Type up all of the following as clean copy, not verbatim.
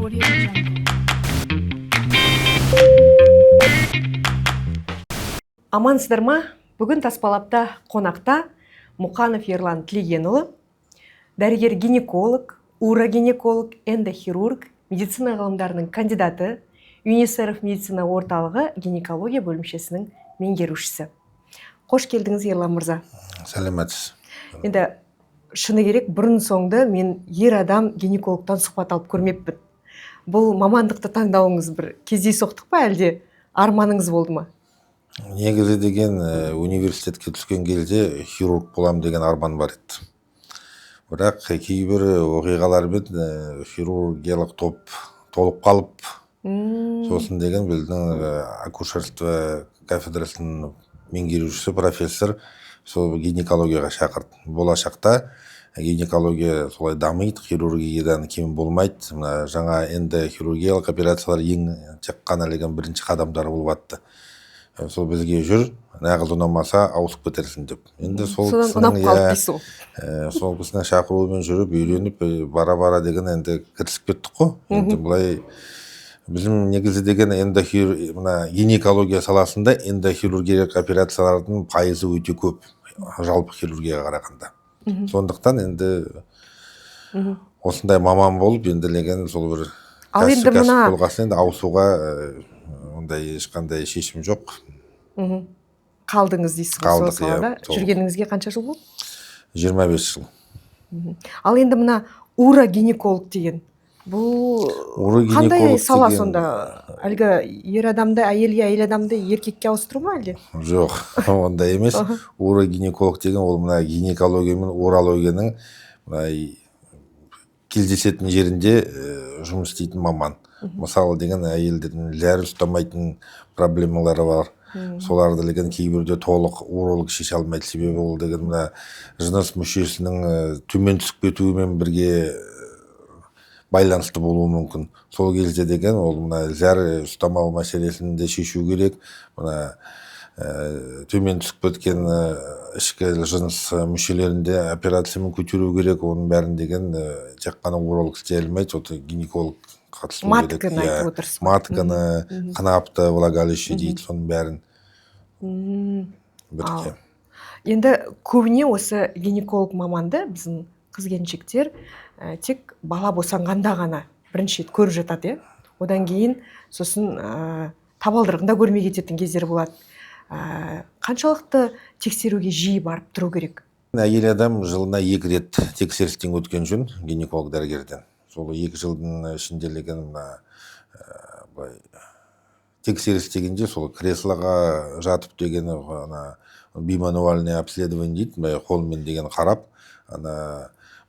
Audio Jungle. Амансыздар ма? Бүгін Таспалапта қонақта Мұқанов Ерлан Тілегенұлы, дәрігер-гинеколог, урогинеколог, эндохирург, медицина ғылымдарының кандидаты, ЮНИСЕФ медицина орталығы гинекология бөлімшесінің меңгерушісі. Қош келдіңіз, Ерлан мырза. Сәлеметсіз. Енді шыны керек, бұрын соңды мен ер адам гинекологтан сұхбат алып көрмеппін. Бұл мамандықты таңдауыңыз бір кездейсоқтық па, әлде арманыңыз болды ма? Негізі деген университетке түскен кезде хирург болам деген арман бар еді. Бірақ кейбір оқиғалармен хирургиялық топ толып қалып, сосын деген біздің акушерство кафедрасының меңгерушісі профессор сол гинекологияға шақырды. Болашақта гинекология солай дамиды, хирургиядан кем болмайды. Жаңа эндохирургиялық операциялар ең тек қана бірінші қадамдары болып атты. Сол бізге жүр, нағыз ұнамаса ауысып кетерсің деп. Енді сол кісінің шақыруымен жүріп, үйреніп, бара-бара деген енді кірісіп кеттік қой. Енді бұлай біздің негізі деген гинекология саласында эндохирургиялық операциялардың пайызы өте көп, жалпы хирургияға қарағанда. Сондықтан енді осындай маман болып, енділеген сол бір кәсіп болғасын енді ауысуға ондай ешқандай шешім жоқ. Қалдыңыз дейсіз сол салада. Жүргеніңізге қанша жыл болды? 25 жыл. Ал енді мына урогинеколог деген, бұл қандай сала сонда? Әлгі ер адамды әйелге, әйел адамды еркекке ауыстыру ма әлде? Жоқ, ондай емес. Урогинеколог деген ол мына гинекология мен урологияның кездесетін жерінде жұмыс істейтін маман. Мысалы деген әйелдердің ләрі ұстамайтын проблемалары бар. Соларды деген кейбірде толық уролог шеше алмайды. Себебі ол деген мына жыныс мүшесінің төмен түсіп кетуімен бірге байланысты болуы мүмкін. Сол кезде деген ол мына зәр ұстамау мәселесін де шешу керек. Мына төмен түсіп кеткен ішкі жыныс мүшелерінде операциямен көтеру керек. Оның бәрін деген тек қана уролог істей алмайды. Гинеколог қатысу керек. Матканы айтып отырсыз. Матканы, қынапты, влагалище дейді, соның бәрін бірге. Енді көбіне осы гинеколог маманды біздің қыз-келіншектер тек бала босанғанда ғана бірінші рет көріп жатады, одан кейін сосын табалдырығында көрмей кететін кездер болады. Қаншалықты тексеруге жиі барып тұру керек? Әйел адам жылына 2 рет тексерістен өткен жөн гинеколог дәрігерден. Сол 2 жылдың ішінделеген тексеріс дегенде сол креслоға жатып деген бимануальное обследование дейді, қолмен деген қарап,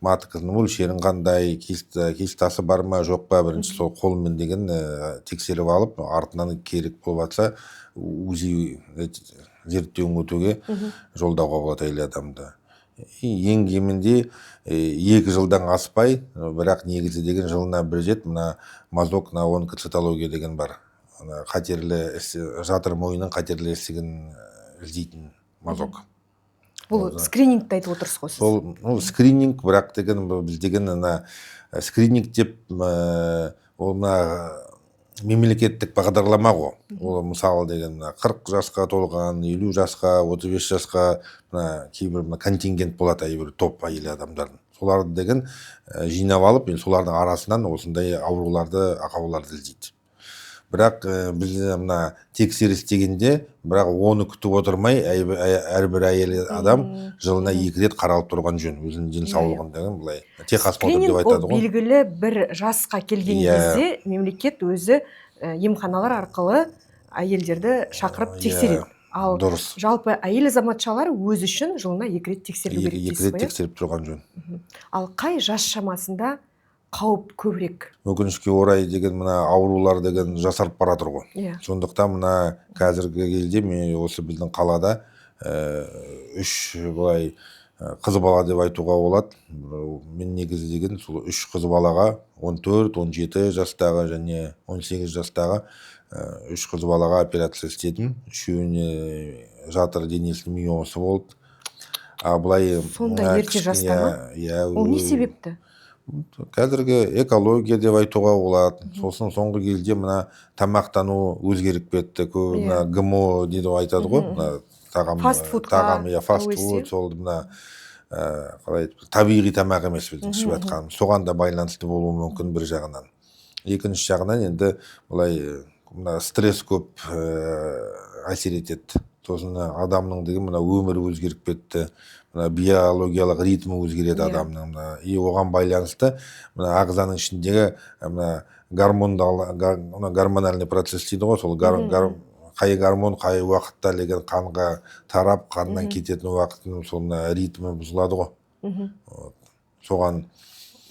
матканың мөлшерін қандай, кистасы бар ма жоқ па, бірінші сол қолмен деген тексеріп алып, артынан керек болып жатса УЗИ зерттеуін өтуге жолдауға болады әйел адамды. Ең кемінде 2 жылдан аспай, бірақ негізі деген жылына 1 рет мына мазок на онкоцитология деген бар. Қатерлі жатыр мойының қатерлі ісігін іздейтін мазок. Бұл скринингті айтып отырсыз ғой сіз? Сол скрининг, бірақ деген біз деген скрининг деп ол мемлекеттік бағдарлама ғой. Ол мысалы деген 40 жасқа толған, 50 жасқа, 35 жасқа кейбір контингент болады, әйбір топ әйел адамдардың. Соларды деген жинап алып, солардың арасынан осындай ақауларды іздейді. Бірақ біз тексеріс дегенде, бірақ оны күтіп отырмай, әрбір әйел адам жылына 2 рет қаралып тұрған жөн, өзінің денсаулығын деген былай техосмотр деп айтады ғой. Скрининг белгілі бір жасқа келген кезде мемлекет өзі емханалар арқылы әйелдерді шақырып тексереді. Ал жалпы әйел азаматшалар өзі үшін жылына 2 рет тексерілу керек дейсіз бе? 2 рет тексеріп тұрған жөн. Ал қай жас шамасында қауіп көбірек? Өкінішке орай деген аурулар деген жасарып баратыр ғой. Сондықтан қазіргі кезде мен осы біздің қалада 3 былай қыз бала деп айтуға болады. Мен негізі деген сол 3 қыз балаға 14, 17 жастағы және 18 жастағы 3 қыз балаға операция істедім. Үшеуіне жатыр денесінің миомасы болды. Сонда ерте жаста ма? Ол не себепті? Қазіргі экология деп айтуға болады. Сосын соңғы кезде мына тамақтану өзгеріп кетті. Көп мына ГМО дейді ғой, айтады ғой, мына тағам, фастфуд, сол мына қалай табиғи тамақ емес біздің ішіп жатқанымыз. Соған да байланысты болуы мүмкін бір жағынан. Екінші жағынан енді былай мына стресс көп әсер етеді. Сосын адамның деген мына өмірі өзгеріп кетті. Мына биологиялық ритмі өзгереді адамның. И оған байланысты мына ағзаның ішіндегі мына гормональный процесс дейді ғой, сол қай гормон қай уақытта деген қанға тарап, қаннан кететін уақыттың сол ритмі бұзылады ғой. Соған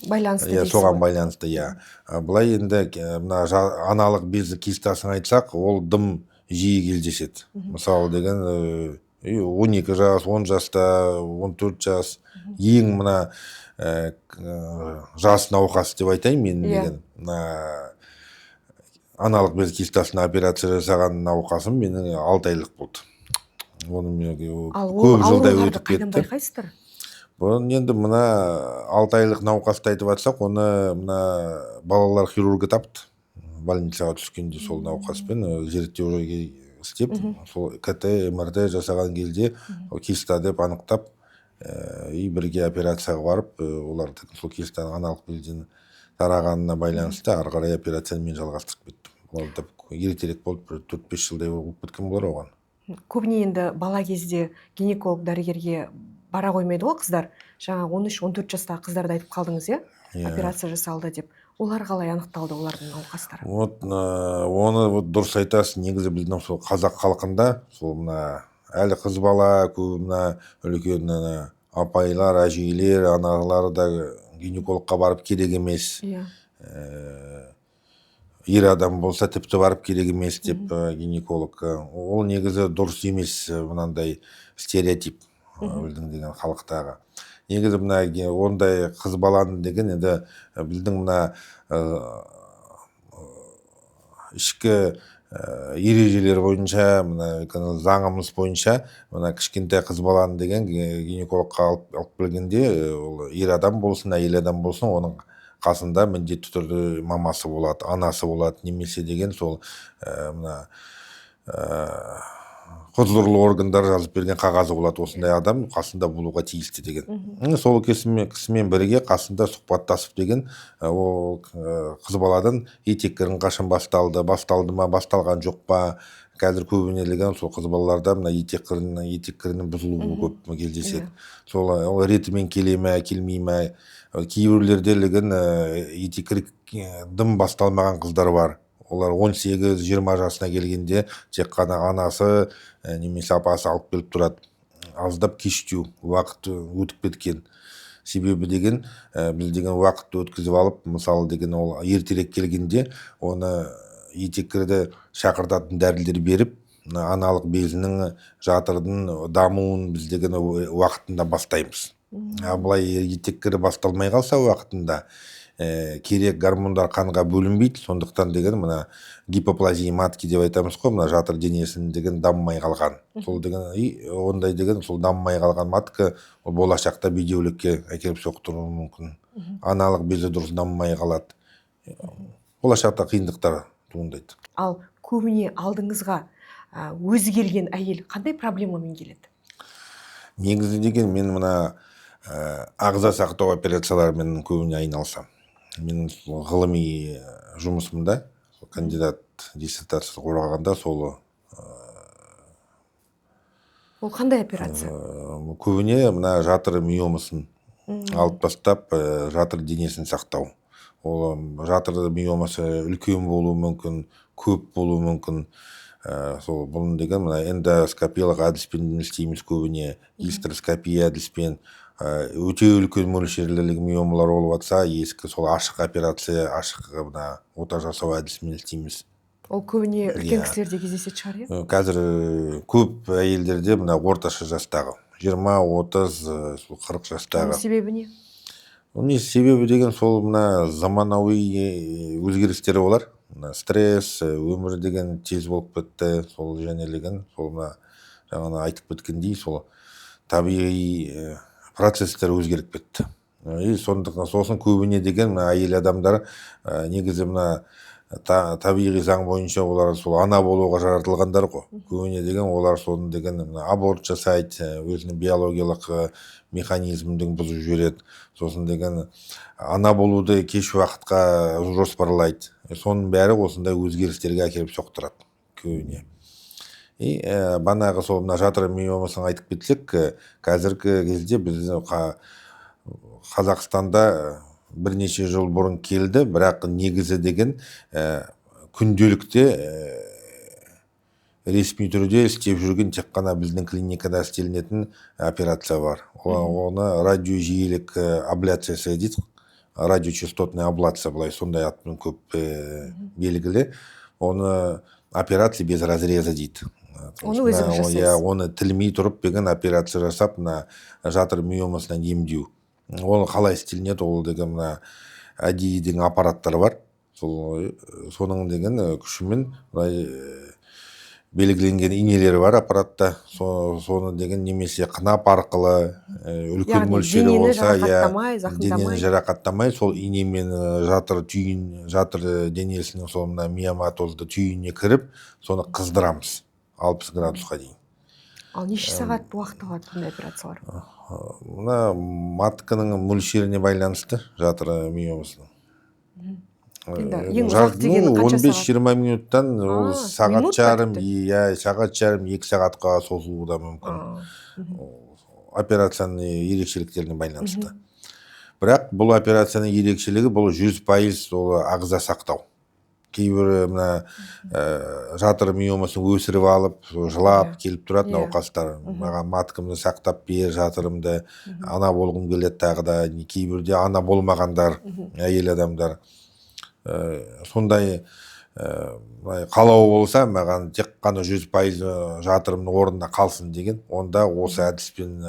байланысты дейсіз ғой. Соған байланысты, Былай енді мына аналық безі кистасын айтсақ, ол дым жиі кездеседі. Мысалы деген 12 жас, 10 жаста, 14 жас, ең мына жас науқас деп айтайын мен деген. Аналық без кистасына операция жасаған науқасым менің 6 айлық болды. Оны көп жылда өтіп кетті. Қайдан байқайсыздар? Бұны енді мына 6 айлық науқасты айтып жатсақ, оны мына балалар хирургы тапты. Больницаға түскенде сол науқаспен зерттеу істеп, сол КТ, МРТ жасаған кезде киста деп анықтап, бірге операцияға барып, оларды сол кистаның аналық безден тарағанына байланысты ары қарай операцияны мен жалғастырып кеттім. Оларды ертерек болып 4-5 жылдай болып кеткен болар оған. Көбіне енді бала кезде гинеколог дәрігерге бара қоймайды ғой қыздар. Жаңа 13-14 жастағы қыздарды айтып қалдыңыз, операция жасалды деп. Олар қалай анықталды, олардың науқастары? Оны дұрыс айтасыз. Негізі біздің сол қазақ халқында сол мына әлі қыз бала, көп мына үлкен апайлар, әжейлер, аналар да гинекологқа барып керек емес. Ер адам болса тіпті барып керек емес деп гинеколог. Ол негізі дұрыс емес, мынандай стереотип біздің деген халықтағы. Негізі мына ондай қыз баланы деген енді біздің мына ішкі ережелер бойынша, мына заңымыз бойынша, мына кішкентай қыз баланы деген гинекологқа алып келгенде, ол ер адам болсын, әйел адам болсын, оның қасында міндетті түрде мамасы болады, анасы болады, немесе деген сол мына құзырлы органдар жазып берген қағазы болады, осындай адам қасында болуға тиісті деген. Сол кісімен бірге қасында сұхбаттасып деген, ол қыз баладан етеккірін қашан басталды ма, басталған жоқ па. Қазір көбінелеген сол қыз балаларда мына етеккірінің бұзылуы көп кездеседі. Сол ретімен келе ме, келмей ме. Кейбіреулерде етеккір дым басталмаған қыздар бар. Олар 18-20 жасына келгенде тек қана анасы немесе апасы алып келіп тұрады. Аздап кештеу, уақыт өтіп кеткен. Себебі деген, біз деген уақытты өткізіп алып, мысалы деген ол ертерек келгенде, оны етеккірді шақыртатын дәрілер беріп, аналық безінің жатырдың дамуын біз деген уақытында бастаймыз. Бұлай етеккірі басталмай қалса уақытында, керек гормондар қанға бөлінбейді, сондықтан деген мына гипоплазия матки деп айтамыз ғой, мына жатыр денесін деген дамымай қалған. Сол деген ондай деген сол дамымай қалған матка болашақта бедеулікке әкеліп соқтыруы мүмкін. Аналық безі дұрыс дамымай қалады. Болашақта қиындықтар туындайды. Ал көбіне алдыңызға өзі келген әйел қандай проблемамен келеді? Негізі деген мен мына ағза сақтау операцияларымен көбіне айналысам. Мен ғылыми жұмысымда кандидат диссертациясы қорғағанда сол ол қандай операция? Көбіне мына жатыр миомасын алып тастап, жатыр денесін сақтау. Ол жатыр миомасы үлкен болуы мүмкін, көп болуы мүмкін. Сол бұны деген мына эндоскопиялық әдіспен істейміз көбіне, гистероскопия әдіспен. Өте үлкен мөлшерлілік миомалар болып жатса, ескі сол ашық операция, ашық ота жасау әдісімен істейміз. Ол көбіне үлкен кісілерде кездесетін шығар? Қазір көп әйелдерде мына орташа жастағы, 20, 30, 40 жастағы. Себебі не? Себебі деген сол мына заманауи өзгерістері олар. Стресс, өмір деген тез болып кетті, сол жәнелеген, сол мына жаңа айтып кеткендей, сол табиғи процесстер өзгеріп кетті. Сондықтан сосын көбіне деген мына әйел адамдар негізі мына табиғи заң бойынша олар сол ана болуға жаратылғандар ғой. Көбіне деген олар соны деген аборт жасайды, өзінің биологиялық механизмін бұзып жібереді. Сосын деген ана болуды кеш уақытқа жоспарлайды. Соның бәрі осындай өзгерістерге әкеліп соқтырады көбіне. Банағы сол мына жатыр миомасын айтып кетсек, қазіргі кезде біз Қазақстанда бірнеше жыл бұрын келді, бірақ негізі деген күнделікті ресми түрде істеп жүрген тек қана біздің клиникада істелінетін операция бар. Оны радиожиілік абляциясы дейді, радиочастотный аблация, былай сондай атпен көп белгілі. Оны операция без разреза дейді. Оны өзіңіз жасайсыз? Оны тілмей тұрып деген операция жасап, жатыр миомасынан емдеу. Оны қалай істелінеді? Ол деген мына әдейі деген аппараттар бар. Соның деген күшімен белгіленген инелері бар аппаратта. Соны деген немесе қынап арқылы үлкен мөлшері болса, денені жарақаттамай, сол инемен жатыр денесінің сол мына миоматозды түйініне кіріп, соны қыздырамыз 60 градусқа дейін. Ал неше сағат уақыт алады бұндай операциялар? Мына матканың мөлшеріне байланысты жатыр миомасының. 15-20 минуттан сағат жарым, 2 сағатқа созылуы да мүмкін. Операцияның ерекшеліктеріне байланысты. Бірақ бұл операцияның ерекшелігі бұл 100% ағза сақтау. Кейбір жатыр миомасын өсіріп алып, жылап келіп тұрады науқастар. Маған маткамды сақтап бер, жатырымды, ана болғым келеді тағы да. Кейбірде ана болмағандар, әйел адамдар. Сондай қалау болса, маған тек қана 100% жатырымның орнына қалсын деген, онда осы әдіспен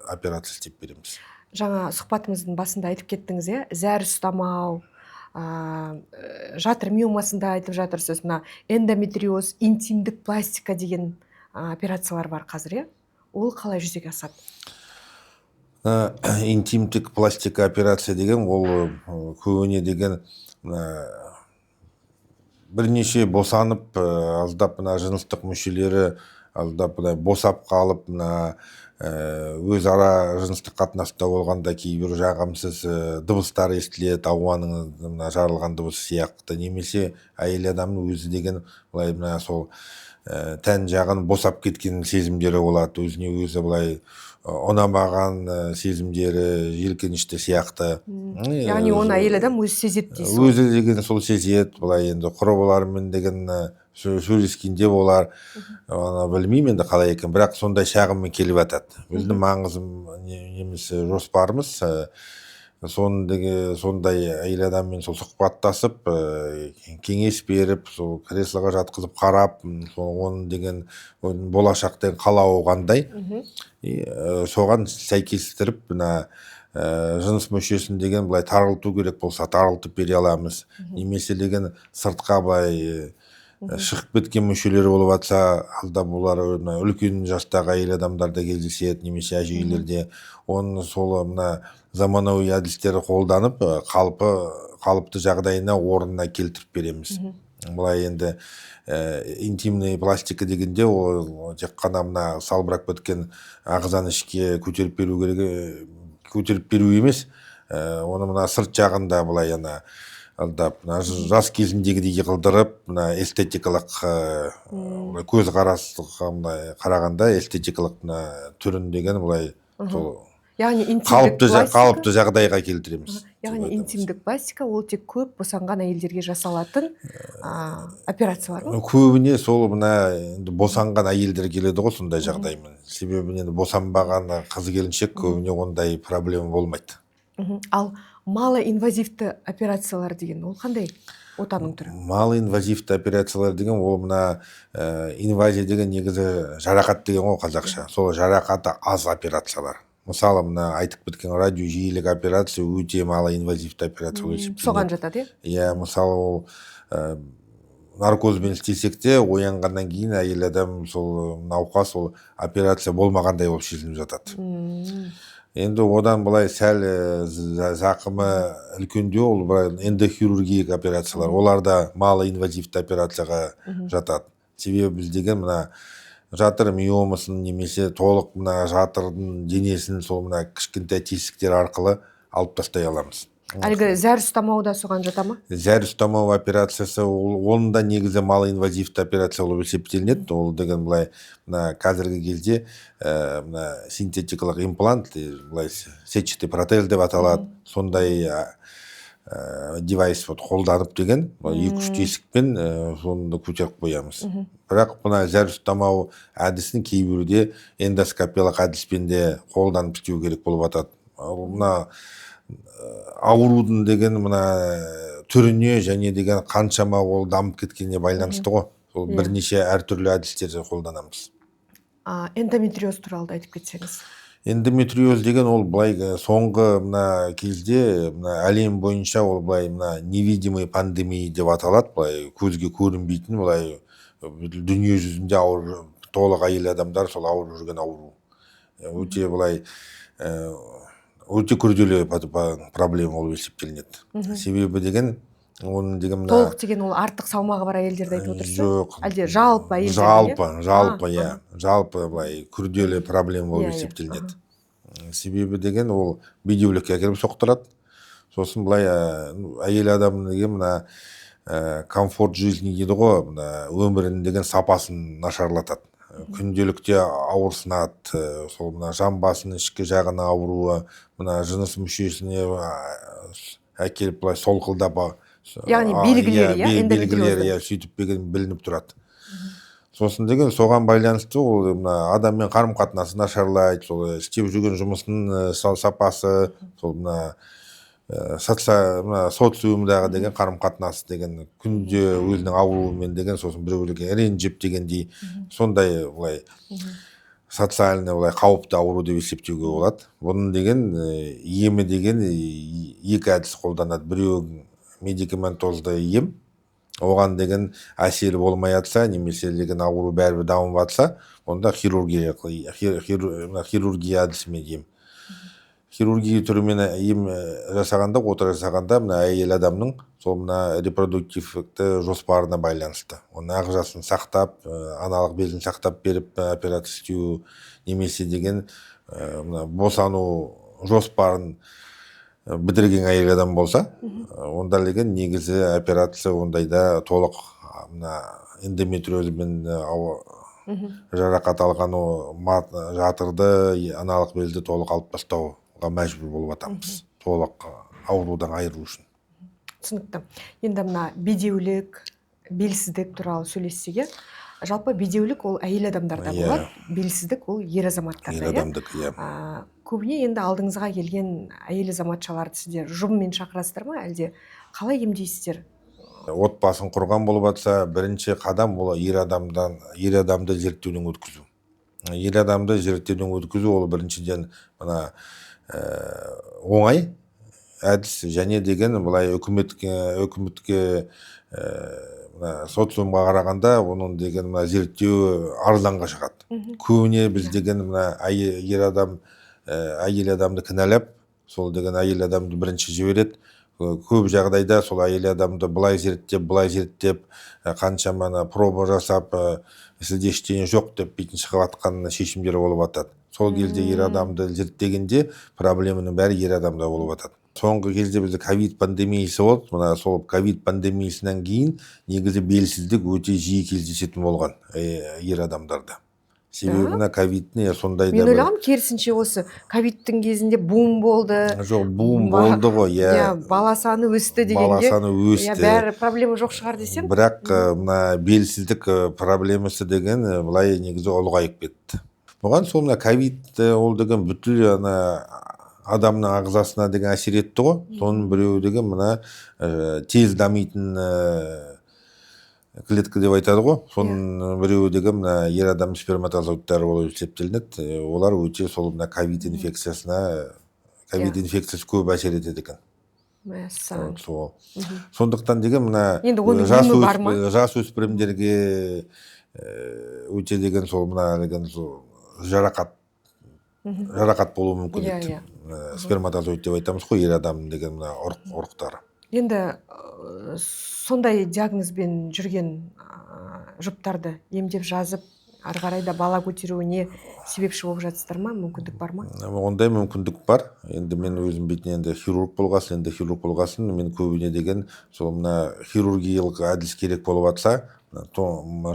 операция істеп береміз. Жаңа сұхбатымыздың басында айтып кеттіңіз, зәр ұстамау, жатыр миомасында айтып жатырсыз, эндометриоз, интимдік пластика деген операциялар бар қазір, ол қалай жүзеге асады? Интимдік пластика операция деген ол көбіне деген бірнеше босанып, аздап жыныстық мүшелері аздап босап қалып, өзара жыныстық қатынаста болғанда кейбір жағымсыз дыбыстар естіледі, ауаның жарылған дыбысы сияқты, немесе әйел адамның өзі деген былай сол тән жағын босап кеткен сезімдері болады, өзіне өзі былай ұнамаған сезімдері, желкенішті сияқты. Яғни оны әйел адам өзі сезеді дейсіз? Өзі деген сол сезеді, былай енді құрбыларымен деген сөйлескенде болар, білмеймін енді қалай екен, бірақ сондай шағыммен келіп жатады. Біздің маңызым немесе жоспарымыз сондай әйел адаммен сұхбаттасып, кеңес беріп, сол креслоға жатқызып қарап, оның деген болашақтың қалауы қандай, соған сәйкестіріп, жыныс мүшесін деген былай тарылту керек болса тарылтып бере аламыз. Немесе деген сыртқа былай шығып кеткен мүшелері болып жатса, алда бұлар үлкен жастағы әйел адамдарда кездеседі, немесе әжейлерде, оның сол заманауи әдістері қолданып, қалыпты жағдайына орнына келтіріп береміз. Бұлай енді интимный пластика дегенде ол тек қана салбырап кеткен ағзаны ішке көтеріп беру керек, көтеріп беру емес, оны сырт жағында былай жас кезіндегідей қылдырып, эстетикалық көз қарағанда эстетикалық түрін деген былай қалыпты жағдайға келтіреміз. Яғни интимдік пластика ол тек көп босанған әйелдерге жасалатын операциялар ма? Көбіне сол босанған әйелдер келеді ғой сондай жағдаймен. Себебі босанбаған қыз келіншек көбіне ондай проблема болмайды. Ал малоинвазивті операциялар деген ол қандай отаның түрі? Малоинвазивті операциялар деген ол инвазия деген негізі жарақат деген ғой қазақша. Сол жарақаты аз операциялар. Мысалы айтып кеткен радиожиілік операция өте малоинвазивті операция есептелінеді. Соған жатады, мысалы ол наркозбен істесек те оянғаннан кейін әйел адам сол науқас ол операция болмағандай болып сезініп жатады. Енді одан былай сәл зақымы үлкендеу, ол былай эндохирургиялық операциялар, олар да малоинвазивті операцияға жатады. Себебі біз деген мына жатыр миомасын немесе толық мына жатырдың денесін сол мына кішкентай тесіктер арқылы алып тастай аламыз. Әлгі зәр ұстамау да соған жата ма? Зәр ұстамау операциясы, оның да негізі малоинвазивті операция болып есептелінеді. Ол деген былай мына қазіргі кезде мына синтетикалық имплант, былай сетчатый протез деп аталады. Сондай девайс қолданып деген 2-3 тесікпен соны көтеріп қоямыз. Бірақ мына зәр ұстамау әдісін кейбірде эндоскопиялық әдіспен де қолданып істеу керек болып атады. Мына аурудың деген мына түріне және деген қаншама ол дамып кеткеніне байланысты ғой. Сол бірнеше әртүрлі әдістерді қолданамыз. Эндометриоз туралы айтып кетсеңіз. Эндометриоз деген ол былай соңғы мына кезде мына әлем бойынша ол былай мына невидимый пандемия деп аталады, былай көзге көрінбейтін, былай дүние жүзінде толық әйел адамдар сол ауырып жүрген ауру. Өте былай өте күрделі проблема болып есептелінеді. Себебі деген оның деген мына толық деген ол артық салмағы бар әйелдерді айтып отырсыз? Жоқ. Әлде жалпы әйелдер? Жалпы былай күрделі проблема болып есептелінеді. Себебі деген ол бедеулікке әкеліп соқтырады. Сосын былай әйел адамның деген мына комфорт жизни дейді ғой, мына өмірінің деген сапасын нашарлатады. Күнделікте ауырсынады, сол мына жамбасының ішкі жағына ауруы, мына жыныс мүшесіне әкеліп былай солқылдап, яғни белгілері, сөйтіп білініп тұрады. Сосын деген соған байланысты ол мына адаммен қарым-қатынасы нашарлайды, сол істеп жүрген жұмысының сапасы, сол мына социумдағы деген қарым-қатынасы деген күнде өзінің ауруымен деген сосын біреулерге ренжіп дегендей сондай былай социальный былай қауіпті ауру деп есептеуге болады. Бұның деген емі деген екі әдіс қолданады. Біреу медикаментозды ем, оған деген әсері болмай жатса, немесе деген ауру бәрібір дамып жатса, онда хирургия әдісімен ем. Хирургия түрімен ем жасағанда, ота жасағанда мына әйел адамның сол мына репродуктивті жоспарына байланысты. Оның ағзасын сақтап, аналық безін сақтап беріп операция істеу, немесе деген босану жоспарын бітірген әйел адам болса, онда деген негізі операция ондайда толық мына эндометриозбен жарақат алған жатырды, аналық безді толық алып тастауға мәжбүр болып атамыз, толық аурудан айыру үшін. Түсінікті. Енді мына бедеулік, белсіздік туралы сөйлессек, жалпы бедеулік ол әйел адамдарда болады, белсіздік ол ер азаматтарда. Ер адамдық, Көбіне енді алдыңызға келген әйел азаматшаларды сіздер жұмымен шақырасыздар ма, әлде қалай емдейсіздер? Отбасын құрған болып жатса, бірінші қадам ол ер адамды зерттеуден өткізу. Ер адамды зерттеуден өткізу ол біріншіден мына оңай әдіс, және деген былай үкіметке социумға қарағанда оның деген мына зерттеу арзанға шығады. Көбіне біз деген мына әйел адамды кінәлап, сол деген әйел адамды бірінші жібереді. Көп жағдайда сол әйел адамды былай зерттеп, қаншама проба жасап, сізде ештеңе жоқ деп бетін шығып атқан шешімдері болып атады. Сол кезде ер адамды зерттегенде проблеманың бәрі ер адамда болып атады. Соңғы кезде бізде ковид пандемиясы болды. Мына сол ковид пандемиясынан кейін негізі белсіздік өте жиі кездесетін болған ер адамдарда. Себебі мына ковидтің сондай да. Мен ойлағам, керісінше осы ковидтің кезінде бум болды. Жоқ, бум болды ғой, бала саны өсті дегенге. Бәрі проблема жоқ шығар десем. Бірақ мына белсіздік проблемасы деген былай негізі ұлғайып кетті. Бұған сол мына ковид ол деген бүткіл адамның ағзасына деген әсер етті ғой. Соның біреуі деген мына тез дамитын клетка деп айтады ғой. Соның біреуі деген мына ер адам сперматозоидтары болып есептелінеді. Олар өте сол мына ковид инфекциясы көп әсер етеді екен. Сондықтан деген мына жасөспірімдерге өте деген сол мына деген жарақат жарақат болуы мүмкін Иә, еді. иә. Сперматозоид деп айтамыз ғой, ер адам деген мына ұрықтары. Енді сондай диагнозбен жүрген жұптарды емдеп жазып, ары қарай да бала көтеруіне себепші болып жатсыздар ма? Мүмкіндік бар ма? Ондай мүмкіндік бар. Енді мен өзім бетіне енді хирург болғасын, мен көбіне деген сол мына хирургиялық әдіс керек болып жатса,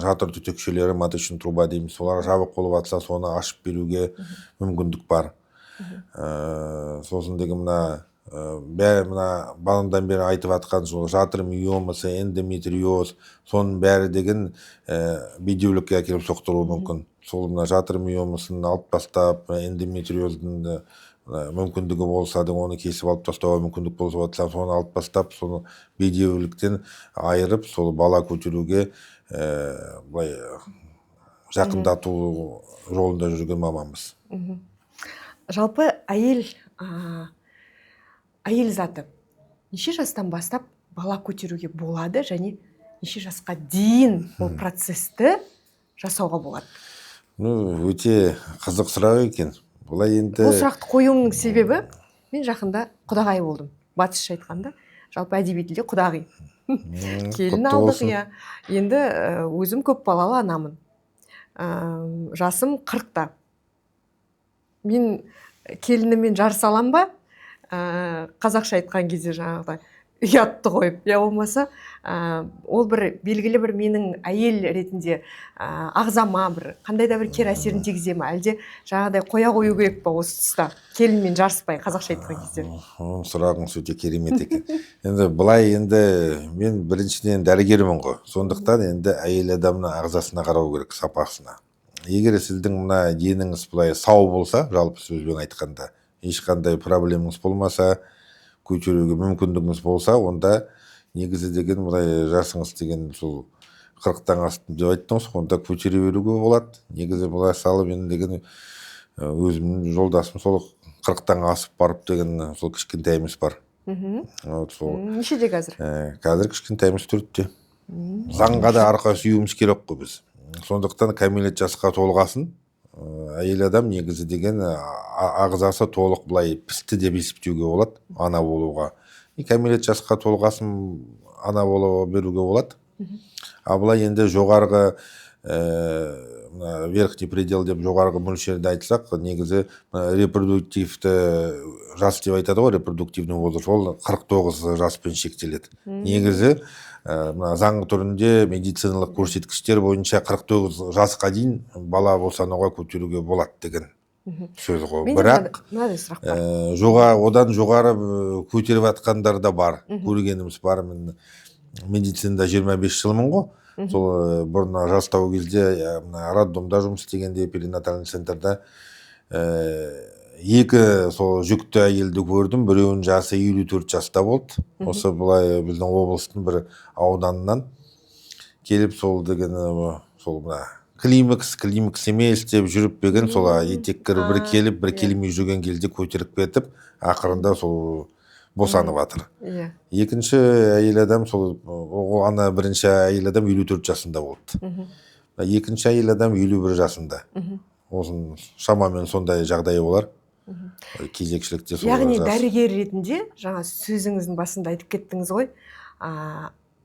жатыр түтекшелері, маточный труба дейміз, солар жабық болып жатса, соны ашып беруге мүмкіндік бар. Сосын деген мына бәрі мына баламдан бері айтып жатқан сол жатыр миомасы, эндометриоз, соның бәрі деген бедеулікке әкеліп соқтыруы мүмкін. Сол мына жатыр миомасын алып тастап, эндометриоздың мүмкіндігі болса да оны кесіп алып тастауға мүмкіндік болса, соны алып тастап, соны бедеуліктен айырып, сол бала көтеруге былай жақындату жолында жүрген мамамыз. Жалпы әйел заты неше жастан бастап бала көтеруге болады және неше жасқа дейін бұл процесті жасауға болады? Өте қызық сұрақ екен. Бұлай енді... Бұл сұрақты қоюымның себебі, мен жақында құдағай болдым. Батысша айтқанда, жалпы әдеби тілде құдағи. Келін алдық, иә. Енді өзім көп балалы анамын. Жасым 40-та. Мен келінімен жарыса алам ба? Қазақша айтқан кезде жаңағыдай ұятты қойып, я болмаса ол бір белгілі бір менің әйел ретінде ағзама бір қандай да бір кері әсерін тигізе ме, әлде жаңағыдай қоя қою керек па осы тұста келінмен жарыспай, қазақша айтқан кезде? Сұрағыңыз өте керемет екен. Енді былай, енді мен біріншіден дәрігермін ғой, сондықтан енді әйел адамның ағзасына қарау керек, сапасына. Егер сіздің мына деніңіз былай сау болса, жалпы сөзбен айтқанда, ешқандай проблемаңыз болмаса, көтеруге мүмкіндігіңіз болса, онда негізі деген былай жасыңыз деген сол 40-тан асты деп айттыңыз, онда көтере беруге болады. Негізі былай салып, мен деген өзімнің жолдасым сол 40-тан асып барып деген сол кішкентайымыз бар. Нешеде қазір? Қазір кішкентайымыз 4-те. Заңға да арқа сүйеуіміз керек қой біз. Сондықтан кәмелет жасқа толғасын, әйел адам негізі деген ағзасы толық былай пісті деп есептеуге болады ана болуға. Кәмелет жасқа толғасын ана бола беруге болады. Былай енді жоғарғы верхний предел деп жоғарғы мөлшерді айтсақ, негізі репродуктивті жас деп айтады ғой, репродуктивный возраст, ол 49 жаспен шектеледі. Негізі заң түрінде медициналық көрсеткіштер бойынша 49 жасқа дейін бала босануға көтеруге болады деген сөз ғой. Бірақ одан жоғары көтеріп жатқандар да бар, көргеніміз бар. Мен медицинада 25 жылмын ғой. Сол бұрын жастау кезде роддомда жұмыс істегенде, перинатальный центрда екі сол жүкті әйелді көрдім. Біреуінің жасы 54 жаста болды. Осы былай біздің облыстың бір ауданынан келіп сол деген сол климакс емес деп жүріп берген, сол етеккір бір келіп, бір келмей жүрген кезде көтеріп кетіп, ақырында сол босанып жатыр. Екінші әйел адам, сол ана бірінші әйел адам 54 жасында болды. Екінші әйел адам 51 жасында. Осын шамамен сондай жағдайы болар. Кезекшілікте сол. Яғни дәрігер ретінде, жаңа сөзіңіздің басында айтып кеттіңіз ғой,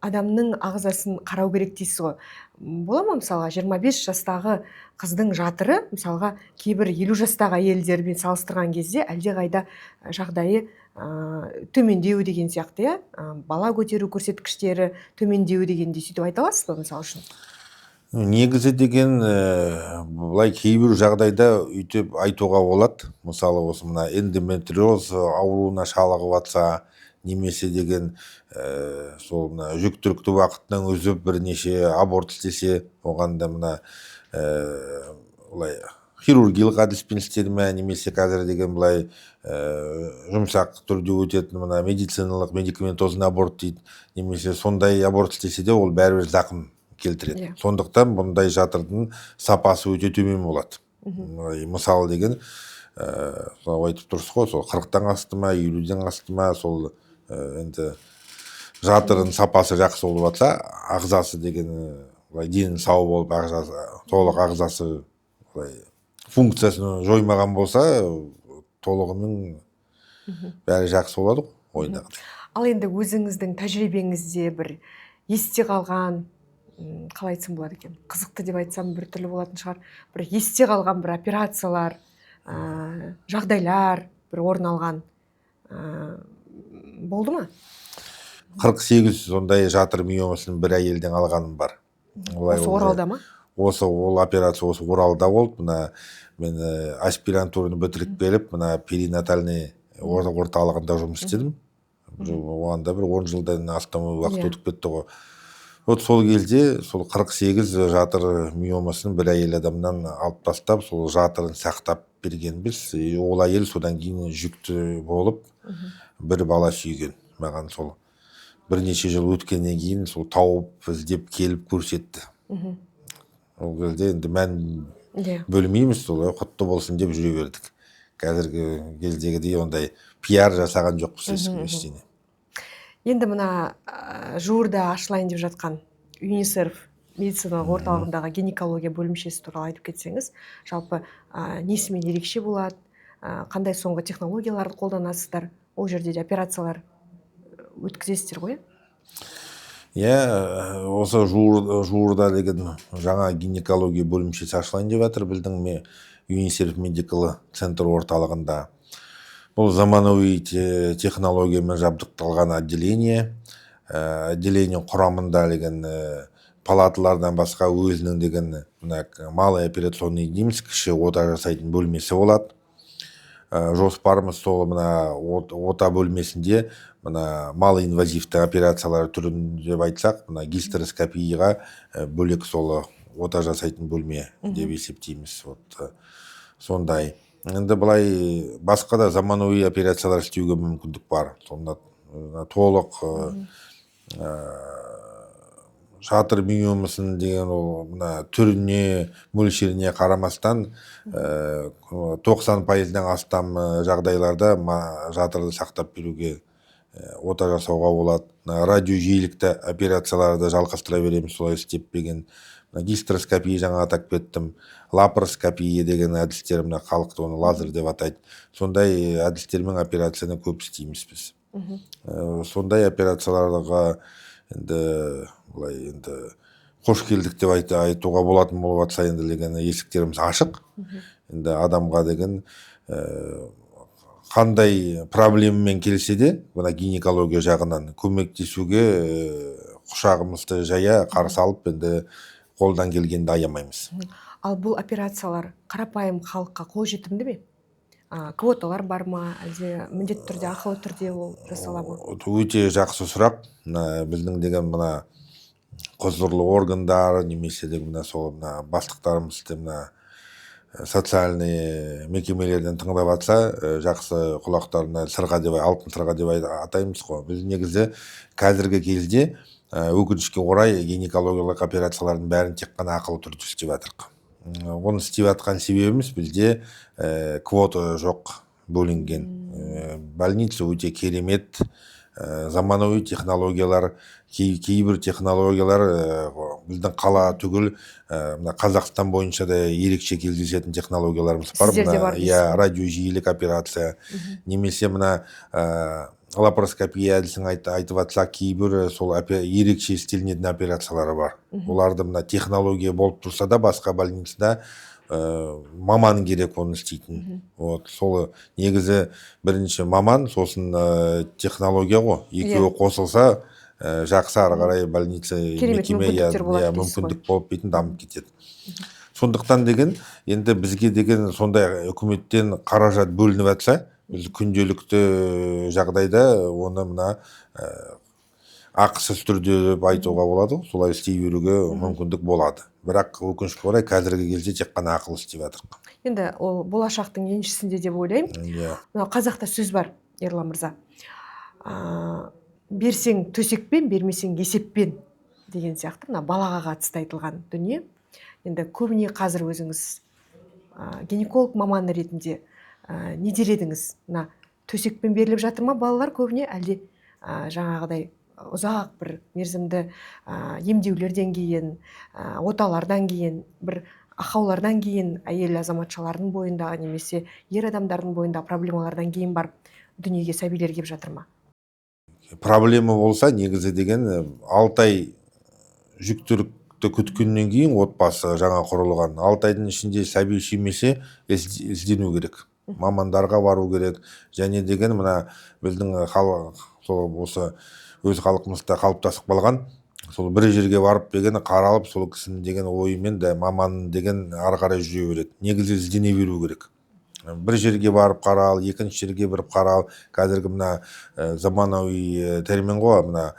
адамның ағзасын қарау керек дейсіз ғой. Бола ма мысалға 25 жастағы қыздың жатыры, мысалға кейбір 50 жастағы әйелдермен салыстырған кезде әлде қайда жағдайы төмендеу деген сияқты, бала көтеру көрсеткіштері төмендеу дегенде сөйтіп айта аласыз ба мысалы үшін? Негізі деген былай кейбір жағдайда үйтіп айтуға болады. Мысалы осы мына эндометриоз ауруына шалығып жатса, немесе деген сол мына жүктілікті уақытынан үзіп бірнеше аборт істесе, оған да мына хирургиялық әдіспен істеді ме, немесе қазір деген былай жұмсақ түрде өтетін мына медициналық медикаментозный аборт дейді, немесе сондай аборт істесе де ол бәрібір зақым келтіреді. Сондықтан бұндай жатырдың сапасы өте төмен болады. Мысалы деген айтып тұрсыз ғой, сол 40-тан асты ма, 50-ден асты ма, сол енді жатырдың сапасы жақсы болып жатса, ағзасы деген дені сау болып, толық ағзасы функциясын жоймаған болса, толығымен бәрі жақсы болады ғой ойдағыдай. Ал енді өзіңіздің тәжірибеңізде бір есте қалған, қалай айтсам болады екен, қызықты деп айтсам біртүрлі болатын шығар, бір есте қалған бір операциялар, жағдайлар бір орын алған болды ма? 48 сондай жатыр миомасын бір әйелден алғаным бар. Осы Оралда ма? Ол операция осы Оралда болды. Мына мен аспирантураны бітіріп келіп, мына перинатальный орталығында жұмыс істедім. Оғанда бір 10 жылдан астам уақыт өтіп кетті ғой. Вот сол кезде сол 48 жатыр миомасын бір әйел адамнан алып тастап, сол жатырын сақтап бергенбіз. Ол әйел содан кейін жүкті болып, бір бала сүйген. Маған сол бірнеше жыл өткеннен кейін сол тауып іздеп келіп көрсетті. Ол кезде енді мән бөлмейміз, сол құтты болсын деп жүре бердік. Қазіргі кездегідей ондай пиар жасаған жоқпыз ештеңе. Енді мына жуырда ашылайын деп жатқан ЮНИСЕФ медициналық орталығындағы гинекология бөлімшесі туралы айтып кетсеңіз, жалпы несімен ерекше болады, қандай соңғы технологияларды қолданасыздар, ол жерде де операциялар өткізесіздер ғой? Осы жуырда деген жаңа гинекология бөлімшесі ашылайын деп жатыр біздің ЮНИСЕФ медикал центр орталығында. Бұл заманауи технологиямен жабдықталған отделение құрамында деген палаталардан басқа өзінің деген малый операционный дейміз, кіші ота жасайтын бөлмесі болады. Жоспарымыз сол мына ота бөлмесінде малый инвазивті операциялар түрін деп айтсақ, гистероскопияға бөлек сол ота жасайтын бөлме деп есептейміз. Сондай. Енді былай басқа да заманауи операциялар істеуге мүмкіндік бар. Сонда толық жатыр миомасын деген түріне, мөлшеріне қарамастан 90%-ден астам жағдайларда жатырды сақтап беруге ота жасауға болады. Радиожиілікті операцияларды жалғастыра береміз, солай істеп берген. Гистероскопия жаңа атап кеттім. Лапароскопия деген әдістер, халықты оны лазер деп атайды. Сондай әдістермен операцияны көп істейміз біз. Сондай операцияларға енді қош келдік деп айтуға болатын болып жатса, енді деген есіктеріміз ашық. Енді адамға деген қандай проблемамен келсе де, гинекология жағынан көмектесуге құшағымызды жая қарсы алып, енді қолдан келгенді аямаймыз. Ал бұл операциялар қарапайым халыққа қолжетімді ме? Квоталар бар ма, әлде міндетті түрде, ақылы түрде ол жасала ма? Өте жақсы сұрақ. Біздің деген құзырлы органдар, немесе сол бастықтарымызды социальный мекемелерден тыңдап атса, жақсы құлақтарына сырға деп, алтын сырға деп атаймыз ғой. Біз негізі қазіргі кезде өкінішке орай гинекологиялық операциялардың бәрін тек қана ақылы түрде істеп жатырық. Оны істеп жатқан себебіміз бізде квота жоқ бөлінген. Больница өте керемет, заманауи технологиялар, кейбір технологиялар біздің қала түгіл Қазақстан бойынша да ерекше кездесетін технологияларымыз бар. Сіздерде бар дейсіз? Радиожиілік операция, немесе лапароскопия әдісін айтып атсақ, кейбір сол ерекше істелінетін операциялары бар. Оларды технология болып тұрса да, басқа больницада маман керек оны істейтін. Сол негізі бірінші маман, сосын технология ғой. Екеуі қосылса, жақсы ары қарай больница мекеме мүмкіндік болып бетін дамып кетеді. Сондықтан деген, енді бізге деген сондай үкіметтен қаражат бөлініп жатса, біз күнделікті жағдайда оны ақысыз түрде айтуға болады, солай істей беруге мүмкіндік болады. Бірақ өкінішке орай қазіргі кезде тек қана ақылы істеп жатырық. Енді ол болашақтың еншісінде деп ойлаймын. Қазақта сөз бар, Ерлан мырза. Берсең төсекпен, бермесең есеппен деген сияқты, балаға қатысты айтылған дүние. Енді көбіне қазір өзіңіз гинеколог маманы ретінде не дер едіңіз? Төсекпен беріліп жатыр ма балалар көбіне, әлде жаңағыдай ұзақ бір мерзімді емдеулерден кейін, оталардан кейін бір ақаулардан кейін әйел азаматшалардың бойындағы немесе ер адамдардың бойындағы проблемалардан кейін барып дүниеге сәбилер келіп жатыр ма? Проблема болса негізі деген 6 ай жүктілікті күткеннен кейін отбасы жаңа құрылған 6 айдың ішінде сәби сүймесе іздену керек, мамандарға бару керек. Және деген мына біздің халық осы өз халқымызда қалыптасып қалған, сол бір жерге барып деген қаралып, сол кісінің деген ойымен де маман деген ары қарай жүре береді. Негізі іздене беру керек. Бір жерге барып қарал, екінші жерге барып қарал. Қазіргі мына заманауи термин ғой, мына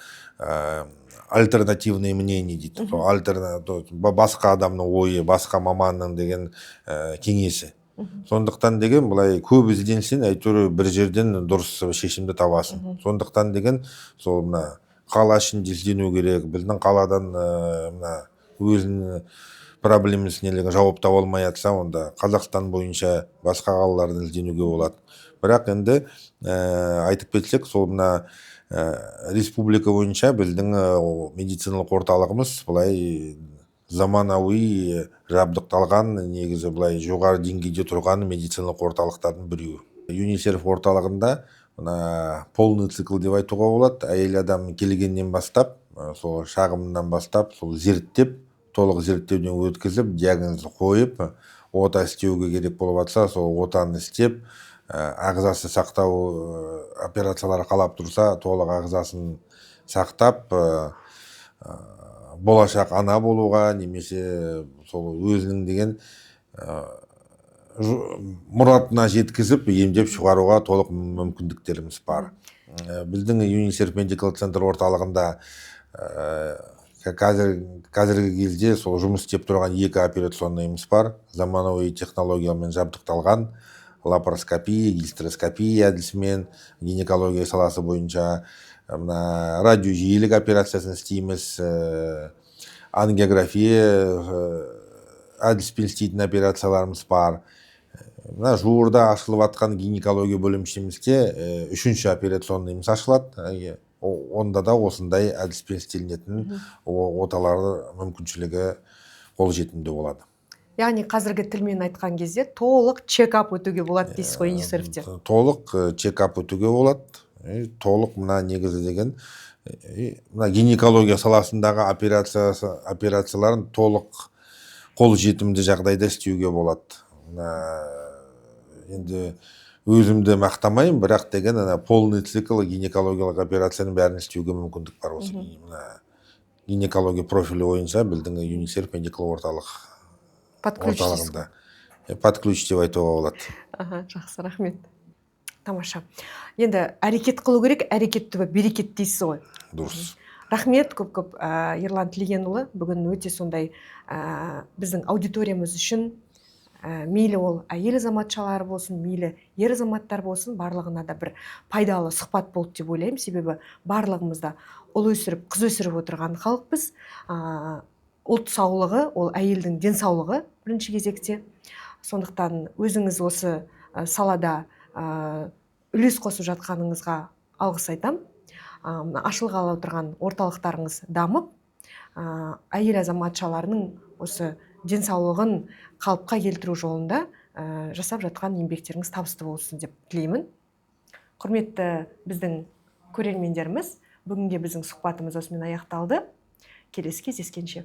альтернативное мнение дейді. Басқа адамның ойы, басқа маманның деген кеңесі. Сондықтан деген былай көп ізденсең, әйтеуір бір жерден дұрыс шешімді табасың. Сондықтан деген сол мына қала ішінде іздену керек. Біздің қаладан мына өзінің проблемасына жауап таба алмай жатса, онда Қазақстан бойынша басқа қалалардан ізденуге болады. Бірақ енді айтып кетсек, сол мына республика бойынша біздің медициналық орталығымыз былай заманауи жабдықталған, негізі былай жоғары деңгейде тұрған медициналық орталықтардың біреуі. ЮНИСЕФ орталығында мына полный цикл деп айтуға болады. Әйел адам келгеннен бастап, сол шағымынан бастап, сол зерттеп, толық зерттеуден өткізіп, диагноз қойып, ота істеуге керек болып жатса, сол отаны істеп, ағзасы сақтау операциялары қалап тұрса, толық ағзасын сақтап, болашақ ана болуға, немесе сол өзінің деген мұратына жеткізіп, емдеп шығаруға толық мүмкіндіктеріміз бар. Біздің ЮНИСЕФ Медикал Центр орталығында қазіргі кезде сол жұмыс істеп тұрған 2 операционныйымыз бар. Заманауи технологиямен жабдықталған, лапароскопия, гистероскопия әдісімен, гинекология саласы бойынша радиожиілік операциясын істейміз, ангиография әдіспен істейтін операцияларымыз бар. Жуырда ашылып атқан гинекология бөлімшемізде 3-ші операционныйымыз ашылады. Онда да осындай әдіспен істелінетін оталары мүмкіншілігі қолжетімді болады. Яғни қазіргі тілмен айтқан кезде толық чекап өтуге болады дейсіз ғой ЮНИСЕФ-те? Толық чекап өтуге болады. Толық мына негізі деген гинекология саласындағы операцияларын толық қолжетімді жағдайда істеуге болады. Енді өзімді мақтамайым, бірақ деген полный цикл гинекологиялық операцияның бәрін істеуге мүмкіндік бар. Осы гинекология профилі бойынша біздің ЮНИСЕФ медикал орталығында подключ деп айтуға болады. Жақсы, рахмет. Тамаша. Енді әрекет қылу керек, әрекет түбі берекет дейсіз ғой. Дұрыс. Рахмет көп-көп Ерлан Тілегенұлы. Бүгін өте сондай біздің аудиториямыз үшін мейлі ол әйел азаматшалары болсын, мейлі ер азаматтар болсын, барлығына да бір пайдалы сұхбат болды деп ойлаймын. Себебі барлығымызда ұл өсіріп, қыз өсіріп отырған халықпыз. Ұлт саулығы, ол әйелдің денсаулығы бірінші кезекте. Сондықтан өзіңіз осы салада үлес қосып жатқаныңызға алғыс айтам. Ашылғалы отырған орталықтарыңыз дамып, әйел азаматшаларының осы денсаулығын қалыпқа келтіру жолында жасап жатқан еңбектеріңіз табысты болсын деп тілеймін. Құрметті біздің көрермендеріміз, бүгінге біздің сұхбатымыз осымен аяқталды. Келесі кездескенше.